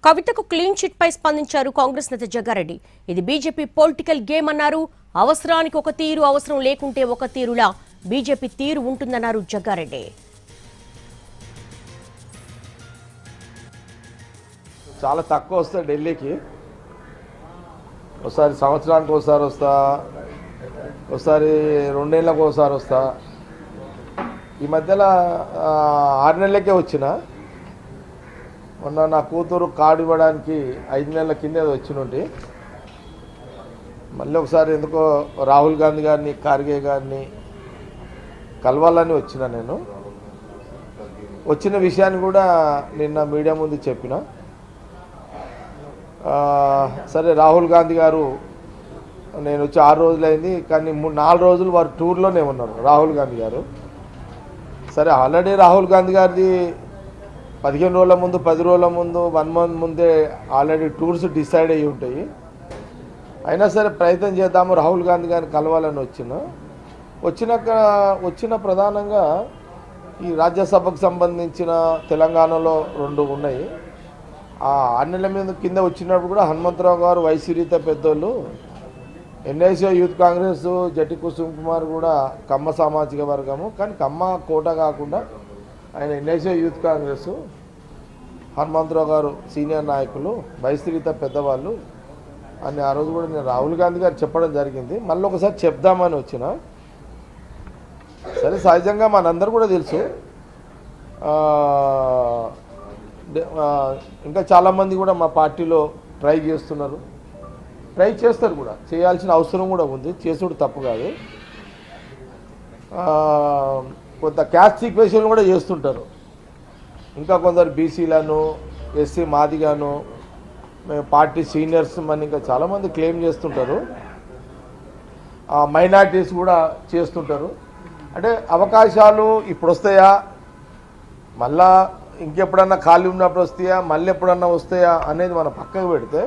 కవితకు clean chit పై స్పందించారు కాంగ్రెస్ నేత జగ్గారెడ్డి. ఇది బీజేపీ పొలిటికల్ గేమ్ అన్నారు. అవసరానికి ఒక తీరు, అవసరం లేకుంటే ఒక తీరులా బీజేపీ తీరు ఉంటుందన్నారు జగ్గారెడ్డి. చాలా తక్కువ వస్తా ఢిల్లీకి. ఒకసారి సంవత్సరానికి ఒకసారి వస్తా, ఒకసారి 2 నెలలకు ఒకసారి వస్తా. ఈ మధ్యలో 6 నెలలకే వచ్చిన. మొన్న నా కూతురు కార్డు ఇవ్వడానికి 5 నెలల కింద వచ్చినుండి. మళ్ళీ ఒకసారి ఎందుకో రాహుల్ గాంధీ గారిని, ఖార్గే గారిని కలవాలని వచ్చిన. నేను వచ్చిన విషయాన్ని కూడా నిన్న మీడియా ముందు చెప్పిన. సరే, రాహుల్ గాంధీ గారు నేను వచ్చి 6 రోజులైంది, కానీ 4 రోజులు వారు టూర్లోనే ఉన్నారు రాహుల్ గాంధీ గారు. సరే, ఆల్రెడీ రాహుల్ గాంధీ గారిది 15 రోజుల ముందు, 10 రోజుల ముందు, 1 మంత్ ముందే ఆల్రెడీ టూర్స్ డిసైడ్ అయ్యి ఉంటాయి. అయినా సరే ప్రయత్నం చేద్దాము, రాహుల్ గాంధీ గారిని కలవాలని వచ్చిన ప్రధానంగా ఈ రాజ్యసభకు సంబంధించిన తెలంగాణలో 2 ఉన్నాయి. ఆ 6 నెలల మీద కింద వచ్చినప్పుడు కూడా హనుమంతరావు గారు, వైసీరీత పెద్దోళ్ళు, ఎన్ఐసీ యూత్ కాంగ్రెస్, జట్టి కుసుమ్ కుమార్ కూడా కమ్మ సామాజిక వర్గము, కానీ కమ్మ కోట కాకుండా ఆయన ఎన్ఐసీ యూత్ కాంగ్రెస్, హనుమంతరావు గారు సీనియర్ నాయకులు, వైసీరీత పెద్దవాళ్ళు అని ఆ రోజు కూడా నేను రాహుల్ గాంధీ గారు చెప్పడం జరిగింది. మళ్ళీ ఒకసారి చెప్దామని వచ్చిన. సరే, సహజంగా మనందరూ కూడా తెలుసు, ఇంకా చాలామంది కూడా మా పార్టీలో ట్రై చేస్తున్నారు, ట్రై చేస్తారు కూడా, చేయాల్సిన అవసరం కూడా ఉంది, చేసుడు తప్పు కాదు. కొంత క్యాస్ట్ ఈక్వేషన్ కూడా చేస్తుంటారు. ఇంకా కొందరు బీసీలను, ఎస్సీ మాదిగాను, మేము పార్టీ సీనియర్స్ అని ఇంకా చాలామంది క్లెయిమ్ చేస్తుంటారు. మైనారిటీస్ కూడా చేస్తుంటారు. అంటే అవకాశాలు ఇప్పుడు వస్తాయా, మళ్ళా ఇంకెప్పుడన్నా ఖాళీ ఉన్నప్పుడు వస్తాయా, మళ్ళీ ఎప్పుడన్నా వస్తాయా అనేది మనం పక్కకు పెడితే